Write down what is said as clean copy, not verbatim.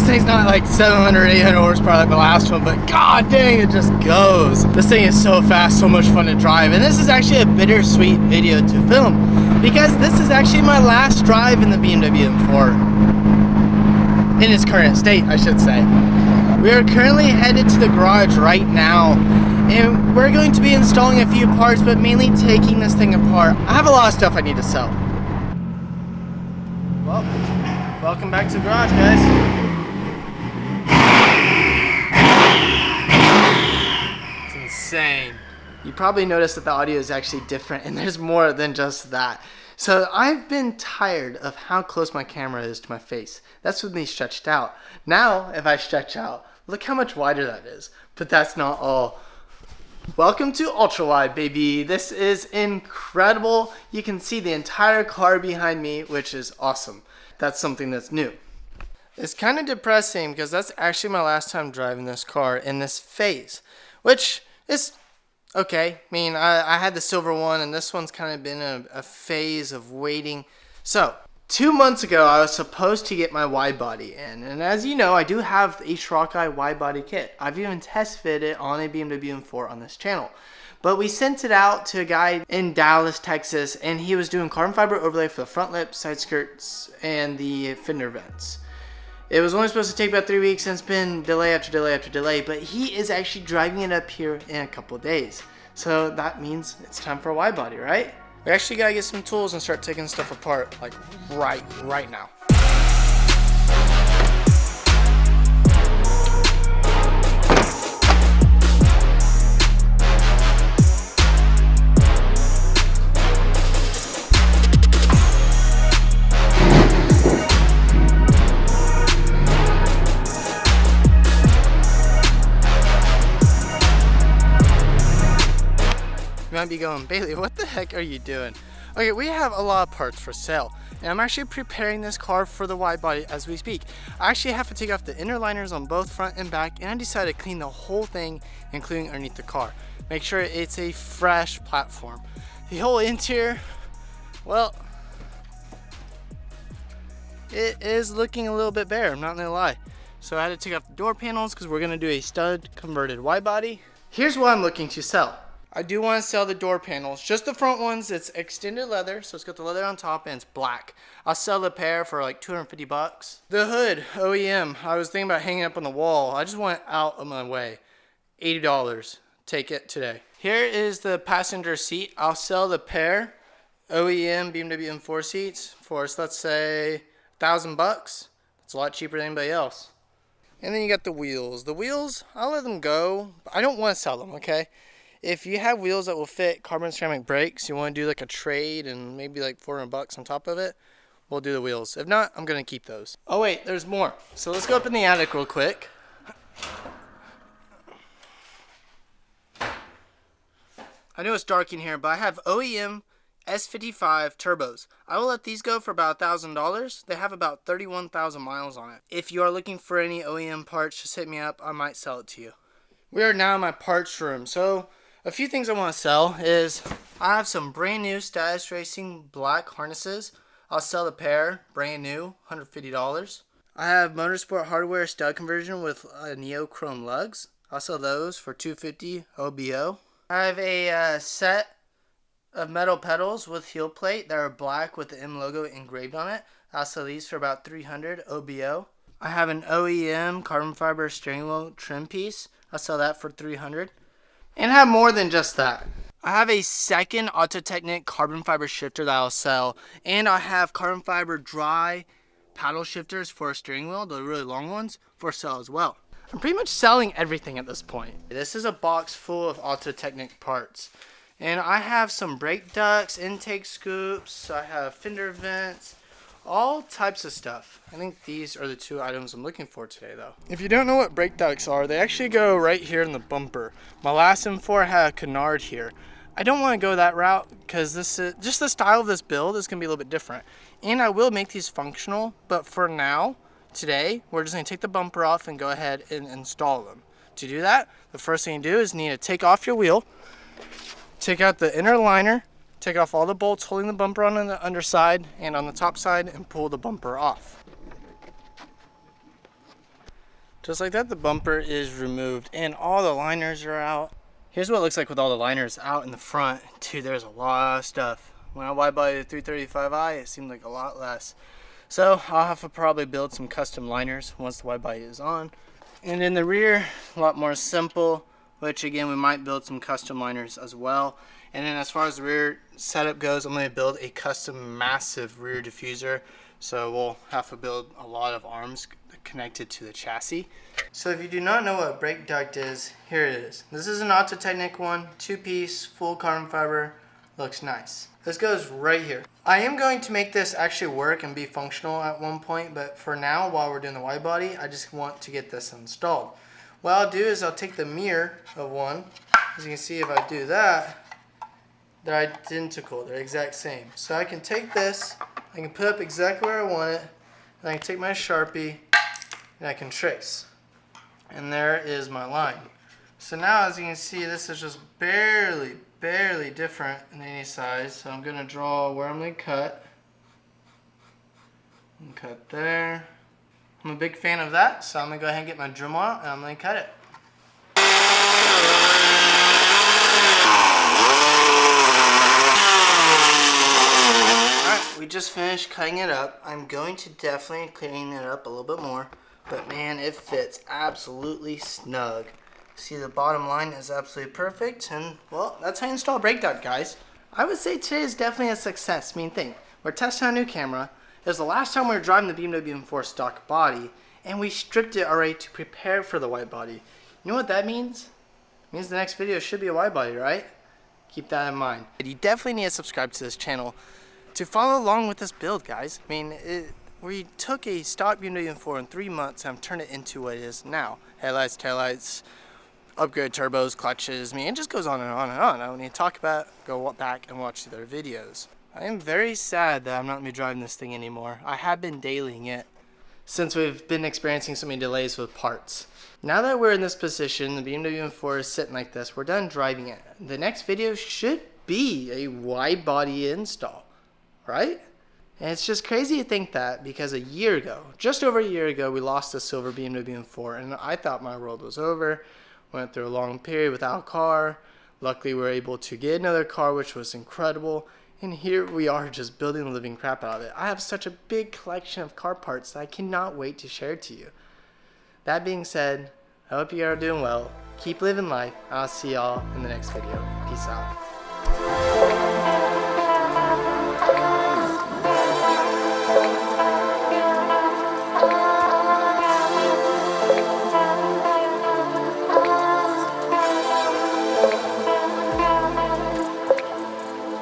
thing's not like 700, 800 horsepower like the last one, but god dang, it just goes. This thing is so fast, so much fun to drive. And this is actually a bittersweet video to film because this is actually my last drive in the BMW M4. In its current state, I should say. We are currently headed to the garage right now, and we're going to be installing a few parts, but mainly taking this thing apart. I have a lot of stuff I need to sell. Well, welcome back to the garage, guys. It's insane. You probably noticed that the audio is actually different, and there's more than just that. So I've been tired of how close my camera is to my face. That's with me stretched out. Now, if I stretch out, look how much wider that is. But that's not all. Welcome to ultra wide, baby. This is incredible. You can see the entire car behind me, which is awesome. That's something that's new. It's kind of depressing because that's actually my last time driving this car in this phase, which is okay. I mean, I had the silver one, and this one's kind of been a phase of waiting. So 2 months ago, I was supposed to get my wide body in, and as you know, I do have a Shrock-Eye wide body kit. I've even test fitted it on a BMW M4 on this channel. But we sent it out to a guy in Dallas, Texas, and he was doing carbon fiber overlay for the front lip, side skirts, and the fender vents. It was only supposed to take about 3 weeks, and it's been delay after delay after delay, but he is actually driving it up here in a couple days. So that means it's time for a wide body, right? We actually gotta get some tools and start taking stuff apart, like right now. You might be going, Bailey, what the heck are you doing? Okay, we have a lot of parts for sale, and I'm actually preparing this car for the wide body as we speak. I actually have to take off the inner liners on both front and back, and I decided to clean the whole thing, including underneath the car. Make sure it's a fresh platform. The whole interior, well, it is looking a little bit bare, I'm not gonna lie. So I had to take off the door panels because we're gonna do a stud converted wide body. Here's what I'm looking to sell. I do want to sell the door panels, just the front ones. It's extended leather, so it's got the leather on top and it's black. I'll sell the pair for like 250 bucks. The hood, OEM, I was thinking about hanging up on the wall. I just want it out of my way. $80, take it today. Here is the passenger seat. I'll sell the pair, OEM BMW M4 seats for, so let's say, 1,000 bucks. That's a lot cheaper than anybody else. And then you got the wheels. The wheels, I'll let them go. I don't want to sell them, okay? If you have wheels that will fit carbon ceramic brakes, you want to do like a trade and maybe like 400 bucks on top of it, we'll do the wheels. If not, I'm going to keep those. Oh wait, there's more. So let's go up in the attic real quick. I know it's dark in here, but I have OEM S55 turbos. I will let these go for about $1,000. They have about 31,000 miles on it. If you are looking for any OEM parts, just hit me up. I might sell it to you. We are now in my parts room. So a few things I want to sell is I have some brand new Status Racing black harnesses. I'll sell the pair, brand new, $150. I have Motorsport Hardware stud conversion with neochrome lugs. I'll sell those for $250 OBO. I have a set of metal pedals with heel plate that are black with the M logo engraved on it. I'll sell these for about $300 OBO. I have an OEM carbon fiber steering wheel trim piece. I'll sell that for $300. And I have more than just that. I have a second Auto-Technic carbon fiber shifter that I'll sell. And I have carbon fiber dry paddle shifters for a steering wheel, the really long ones, for sale as well. I'm pretty much selling everything at this point. This is a box full of Auto-Technic parts. And I have some brake ducts, intake scoops, I have fender vents, all types of stuff. I think these are the two items I'm looking for today though. If you don't know what brake ducts are, they actually go right here in the bumper. My last M4 had a canard here. I don't want to go that route because this is just the style of this build is going to be a little bit different. And I will make these functional, but for now, today, we're just going to take the bumper off and go ahead and install them. To do that, the first thing you do is you need to take off your wheel, take out the inner liner, take off all the bolts holding the bumper on the underside and on the top side, and pull the bumper off. Just like that, the bumper is removed and all the liners are out. Here's what it looks like with all the liners out in the front. Dude, there's a lot of stuff. When I wide body the 335i, it seemed like a lot less. So I'll have to probably build some custom liners once the wide body is on. And in the rear, a lot more simple, which again, we might build some custom liners as well. And then as far as the rear setup goes, I'm going to build a custom massive rear diffuser. So we'll have to build a lot of arms connected to the chassis. So if you do not know what a brake duct is, here it is. This is an Auto-Technic one, 2-piece, full carbon fiber, looks nice. This goes right here. I am going to make this actually work and be functional at one point, but for now, while we're doing the wide body, I just want to get this installed. What I'll do is I'll take the mirror of one. As you can see, if I do that, they're identical, they're exact same. So I can take this, I can put up exactly where I want it, and I can take my Sharpie, and I can trace. And there is my line. So now, as you can see, this is just barely different in any size. So I'm going to draw where I'm going to cut. And cut there. I'm a big fan of that, so I'm going to go ahead and get my Dremel out, and I'm going to cut it. Alright, we just finished cutting it up. I'm going to definitely clean it up a little bit more. But man, it fits absolutely snug. See, the bottom line is absolutely perfect, and well, that's how you install a brake duct, guys. I would say today is definitely a success. I mean, think, we're testing a new camera. It was the last time we were driving the BMW M4 stock body, and we stripped it already to prepare for the wide body. You know what that means? It means the next video should be a wide body, right? Keep that in mind. You definitely need to subscribe to this channel to follow along with this build, guys. I mean, we took a stock BMW M4 in 3 months and turned it into what it is now. Headlights, taillights, upgrade turbos, clutches. I mean, it just goes on and on and on. I don't need to talk about it. Go back and watch the other videos. I am very sad that I'm not going to be driving this thing anymore. I have been dailying it since we've been experiencing so many delays with parts. Now that we're in this position, the BMW M4 is sitting like this, we're done driving it. The next video should be a wide body install, right? And it's just crazy to think that, because a year ago, just over a year ago, we lost the silver BMW M4, and I thought my world was over. Went through a long period without a car. Luckily, we were able to get another car, which was incredible. And here we are, just building the living crap out of it. I have such a big collection of car parts that I cannot wait to share to you. That being said, I hope you are doing well. Keep living life. I'll see y'all in the next video. Peace out.